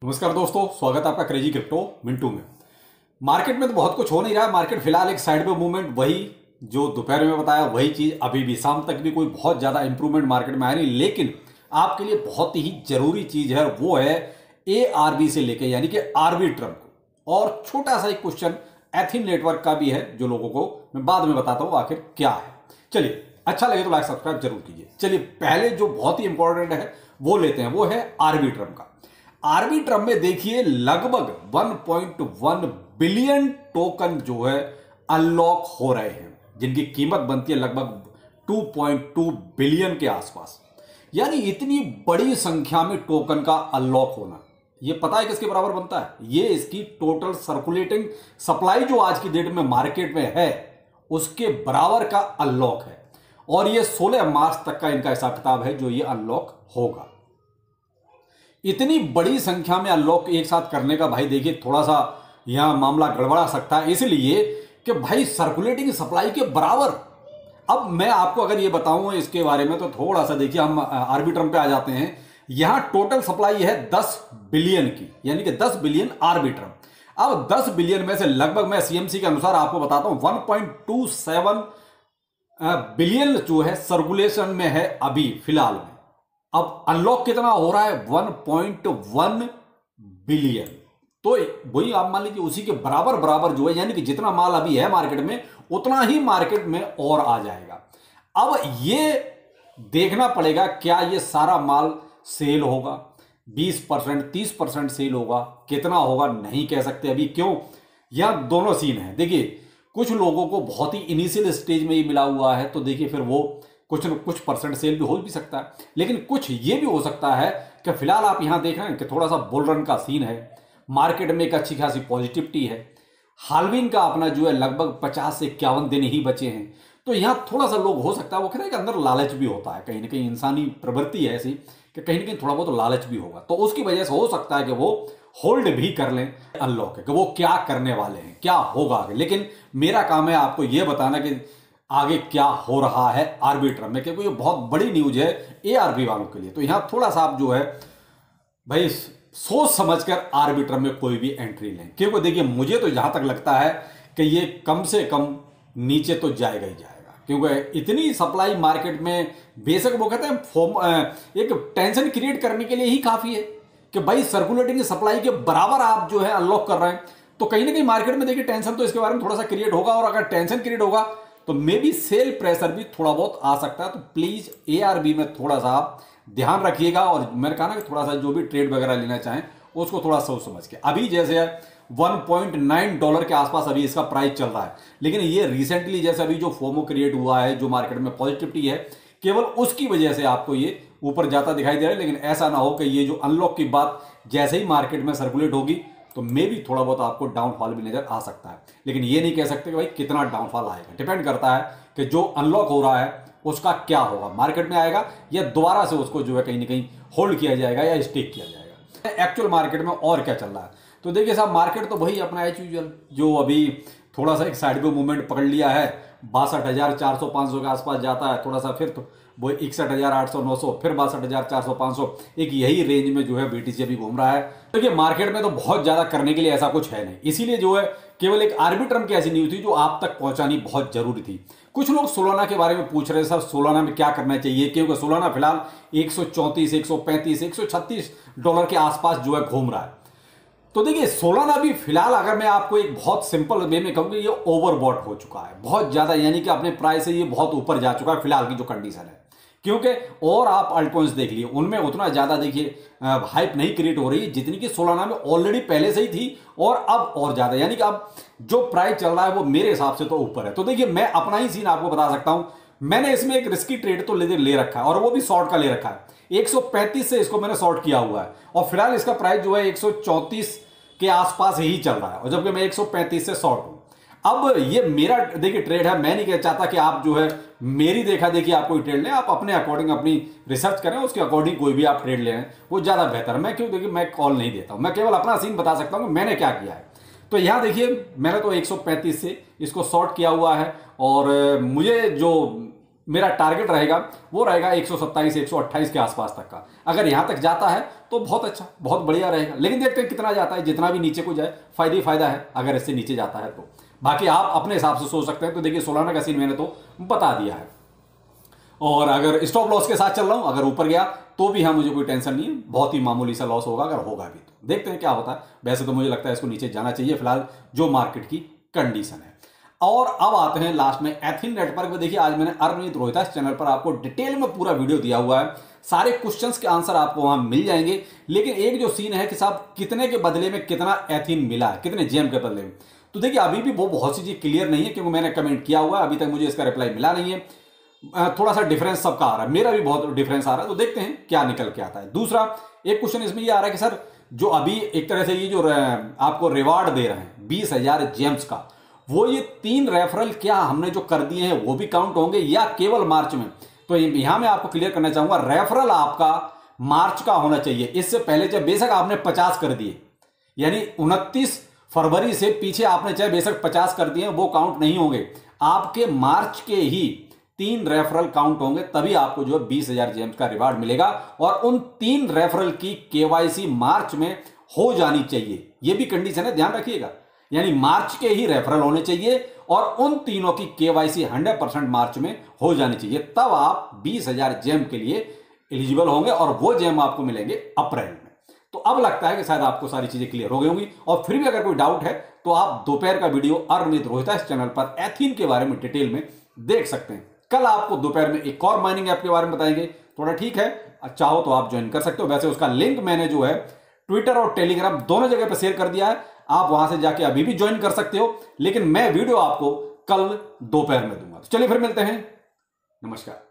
नमस्कार दोस्तों, स्वागत है आपका क्रेजी क्रिप्टो मिंटू में। मार्केट में तो बहुत कुछ हो नहीं रहा है। मार्केट फिलहाल एक साइड पे मूवमेंट, वही जो दोपहर में बताया वही चीज अभी भी, शाम तक भी कोई बहुत ज्यादा इंप्रूवमेंट मार्केट में आया नहीं। लेकिन आपके लिए बहुत ही जरूरी चीज है, वो है ARB से लेके यानी कि आर्बिट्रम को। और छोटा सा एक क्वेश्चन एथिन नेटवर्क का भी है, जो लोगों को मैं बाद में बताता हूं आखिर क्या है। चलिए, अच्छा लगे तो लाइक सब्सक्राइब जरूर कीजिए। चलिए, पहले जो बहुत ही इंपॉर्टेंट है वो लेते हैं, वो है आर्बिट्रम का। आर्बिट्रम में देखिए लगभग 1.1 बिलियन टोकन जो है अनलॉक हो रहे हैं, जिनकी कीमत बनती है लगभग 2.2 बिलियन के आसपास। यानी इतनी बड़ी संख्या में टोकन का अनलॉक होना, ये पता है किसके बराबर बनता है? ये इसकी टोटल सर्कुलेटिंग सप्लाई जो आज की डेट में मार्केट में है उसके बराबर का अनलॉक है। और ये 16 मार्च तक का इनका हिसाब किताब है जो ये अनलॉक होगा। इतनी बड़ी संख्या में अनलॉक एक साथ करने का भाई देखिए थोड़ा सा यहां मामला गड़बड़ा सकता है, इसलिए कि भाई सर्कुलेटिंग सप्लाई के बराबर। अब मैं आपको अगर ये बताऊं इसके बारे में तो थोड़ा सा देखिए, हम आर्बिट्रम पे आ जाते हैं। यहां टोटल सप्लाई है 10 बिलियन की, यानी कि 10 बिलियन आर्बिट्रम। अब 10 बिलियन में से लगभग मैं CMC के अनुसार आपको बताता हूं 1.27 बिलियन जो है सर्कुलेशन में है अभी फिलहाल में। अब अनलॉक कितना हो रहा है? 1.1 बिलियन। तो वही आप मान लीजिए उसी के बराबर बराबर जो है, यानी कि जितना माल अभी है मार्केट में उतना ही मार्केट में और आ जाएगा। अब ये देखना पड़ेगा क्या ये सारा माल सेल होगा, 20% 30% सेल होगा, कितना होगा नहीं कह सकते अभी। क्यों? यह दोनों सीन है। देखिए, कुछ लोगों को बहुत ही इनिशियल स्टेज में ही मिला हुआ है, तो देखिए फिर वो कुछ परसेंट सेल भी हो भी सकता है। लेकिन कुछ ये भी हो सकता है कि फिलहाल आप यहां देख रहे हैं कि थोड़ा सा बुल रन का सीन है, मार्केट में एक अच्छी खासी पॉजिटिविटी है। हाल्विंग का अपना जो है लगभग 50 से 51 दिन ही बचे हैं, तो यहां थोड़ा सा लोग हो सकता है वो कहते हैं कि अंदर लालच भी होता है, कहीं ना कहीं इंसानी प्रवृत्ति है ऐसी कि कहीं ना कहीं थोड़ा बहुत लालच भी होगा, तो उसकी वजह से हो सकता है कि वो होल्ड भी कर लें अनलॉक है कि वो क्या करने वाले हैं, क्या होगा आगे। लेकिन मेरा काम है आपको यह बताना कि आगे क्या हो रहा है आर्बिट्रम में, क्योंकि ये बहुत बड़ी न्यूज है ARB वालों के लिए। तो यहां थोड़ा सा आप जो है भाई सोच समझकर आर्बिट्रम में कोई भी एंट्री लें, क्योंकि देखिए मुझे तो जहां तक लगता है कि ये कम से कम नीचे तो जाएगा ही जाएगा, क्योंकि इतनी सप्लाई मार्केट में बेशक वो कहते हैं एक टेंशन क्रिएट करने के लिए ही काफी है कि भाई सर्कुलेटिंग सप्लाई के बराबर आप जो है अनलॉक कर रहे हैं। तो कहीं ना कहीं मार्केट में देखिए टेंशन तो इसके बारे में थोड़ा सा क्रिएट होगा, और अगर टेंशन क्रिएट होगा तो मे बी सेल प्रेशर भी थोड़ा बहुत आ सकता है। तो प्लीज ARB में थोड़ा सा आप ध्यान रखिएगा। और मैंने कहा ना कि थोड़ा सा जो भी ट्रेड वगैरह लेना चाहें उसको थोड़ा सोच समझ के। अभी जैसे 1.9 डॉलर के आसपास अभी इसका प्राइस चल रहा है, लेकिन ये रिसेंटली जैसे अभी जो फोमो क्रिएट हुआ है, जो मार्केट में पॉजिटिविटी है, केवल उसकी वजह से आपको ये ऊपर जाता दिखाई दे रहा है। लेकिन ऐसा ना हो कि ये जो अनलॉक की बात जैसे ही मार्केट में सर्कुलेट होगी तो मे भी थोड़ा बहुत आपको डाउनफॉल भी नजर आ सकता है। लेकिन ये नहीं कह सकते कि भाई कितना डाउनफॉल आएगा। डिपेंड करता है कि जो अनलॉक हो रहा है उसका क्या होगा, मार्केट में आएगा या दोबारा से उसको जो है कहीं ना कहीं होल्ड किया जाएगा या स्टेक किया जाएगा। एक्चुअल मार्केट में और क्या चल रहा है, तो देखिए साहब, मार्केट तो वही अपना एज यूजुअल जो अभी थोड़ा सा एक साइड पे मूवमेंट पकड़ लिया है, 62,400-500 के आसपास जाता है, थोड़ा सा फिर तो वो 61,800-900, फिर 62,400-500, एक यही रेंज में जो है BTC अभी घूम रहा है। देखिए मार्केट में तो बहुत ज्यादा करने के लिए ऐसा कुछ है नहीं, इसीलिए जो है केवल एक आर्बिट्रम की ऐसी न्यूज थी जो आप तक पहुंचानी बहुत जरूरी थी। कुछ लोग सोलाना के बारे में पूछ रहे हैं, सर सोलाना में क्या करना चाहिए, क्योंकि सोलाना फिलहाल 134, 135, 136 डॉलर के आसपास जो है घूम रहा है। तो देखिए सोलाना भी फिलहाल अगर मैं आपको एक बहुत सिंपल वे में कहूँ, ये ओवरबॉट हो चुका है बहुत ज्यादा, यानी कि अपने प्राइस से ये बहुत ऊपर जा चुका है फिलहाल की जो कंडीशन है। क्योंकि और आप अल्टकॉइंस देख लिए, उनमें उतना ज्यादा देखिए हाइप नहीं क्रिएट हो रही है जितनी कि सोलाना में ऑलरेडी पहले से ही थी, और अब और ज्यादा, यानी कि अब जो प्राइस चल रहा है वो मेरे हिसाब से तो ऊपर है। तो देखिए मैं अपना ही सीन आपको बता सकता हूं, मैंने इसमें एक रिस्की ट्रेड तो ले रखा है, और वो भी शॉर्ट का ले रखा है। 135 से इसको मैंने शॉर्ट किया हुआ है, और फिलहाल इसका प्राइस जो है 134 के आसपास ही चल रहा है, और जबकि मैं 135 से शॉर्ट हूं। अब ये मेरा देखिए ट्रेड है, मैं नहीं कह चाहता कि आप जो है मेरी देखा देखी आप कोई ट्रेड लें, आप अपने अकॉर्डिंग अपनी रिसर्च करें, उसके अकॉर्डिंग कोई भी आप ट्रेड लें, वो ज्यादा बेहतर है। मैं क्यों, देखिए मैं कॉल नहीं देता हूं, मैं केवल अपना सीन बता सकता हूं कि मैंने क्या किया है। तो यहां देखिए मैंने तो 135 से इसको शॉर्ट किया हुआ है, और मुझे जो मेरा टारगेट रहेगा वो रहेगा 127 128 के आसपास तक का। अगर यहां तक जाता है तो बहुत अच्छा, बहुत बढ़िया रहेगा, लेकिन देखते हैं कितना जाता है। जितना भी नीचे को जाए फायदा ही फायदा है अगर इससे नीचे जाता है तो। बाकी आप अपने हिसाब से सोच सकते हैं। तो देखिए सोलाना का सीन मैंने तो बता दिया है, और अगर स्टॉप लॉस के साथ चल रहा हूं, अगर ऊपर गया तो भी मुझे कोई टेंशन नहीं है, बहुत ही मामूली सा लॉस होगा, अगर होगा भी तो देखते हैं क्या होता है। वैसे तो मुझे लगता है इसको नीचे जाना चाहिए फिलहाल जो मार्केट की कंडीशन है। और अब आते हैं लास्ट में एथिन नेटवर्क में। देखिए आज मैंने अर्नविद रोहितास चैनल पर आपको डिटेल में पूरा वीडियो दिया हुआ है, सारे क्वेश्चंस के आंसर आपको वहां मिल जाएंगे। लेकिन एक जो सीन है कि साहब कितने के बदले में कितना एथिन मिला है, कितने जेम के बदले में, तो देखिए अभी भी वो बहुत सी चीज क्लियर नहीं है, क्योंकि मैंने कमेंट किया हुआ है, अभी तक मुझे इसका रिप्लाई मिला नहीं है। थोड़ा सा डिफरेंस सबका आ रहा है, मेरा भी बहुत डिफरेंस आ रहा है, तो देखते हैं क्या निकल के आता है। दूसरा एक क्वेश्चन इसमें ये आ रहा है कि सर जो अभी एक तरह से ये जो आपको रिवार्ड दे रहे हैं 20,000 जेम्स का, वो ये 3 रेफरल क्या हमने जो कर दिए हैं वो भी काउंट होंगे या केवल मार्च में? तो यहां मैं आपको क्लियर करना चाहूंगा, रेफरल आपका मार्च का होना चाहिए। इससे पहले जब बेशक आपने 50 कर दिए, यानी 29 फरवरी से पीछे आपने चाहे बेशक 50 कर दिए, वो काउंट नहीं होंगे। आपके मार्च के ही 3 रेफरल काउंट होंगे, तभी आपको जो 20,000 जेम्स का रिवार्ड मिलेगा। और उन 3 रेफरल की केवाईसी मार्च में हो जानी चाहिए, यह भी कंडीशन है, ध्यान रखिएगा। यानी मार्च के ही रेफरल होने चाहिए और उन तीनों की केवाईसी 100% मार्च में हो जानी चाहिए, तब आप 20,000 जेम के लिए एलिजिबल होंगे और वो जेम आपको मिलेंगे अप्रैल में। तो अब लगता है कि शायद आपको सारी चीजें क्लियर हो गई होंगी, और फिर भी अगर कोई डाउट है तो आप दोपहर का वीडियो अर्नविद रोहितास चैनल पर एथिन के बारे में डिटेल में देख सकते हैं। कल आपको दोपहर में एक और माइनिंग ऐप के बारे में बताएंगे, थोड़ा ठीक है, चाहो तो आप ज्वाइन कर सकते हो। वैसे उसका लिंक मैंने जो है ट्विटर और टेलीग्राम दोनों जगह पर शेयर कर दिया है, आप वहां से जाके अभी भी ज्वाइन कर सकते हो, लेकिन मैं वीडियो आपको कल दोपहर में दूंगा। तो चलिए फिर मिलते हैं, नमस्कार।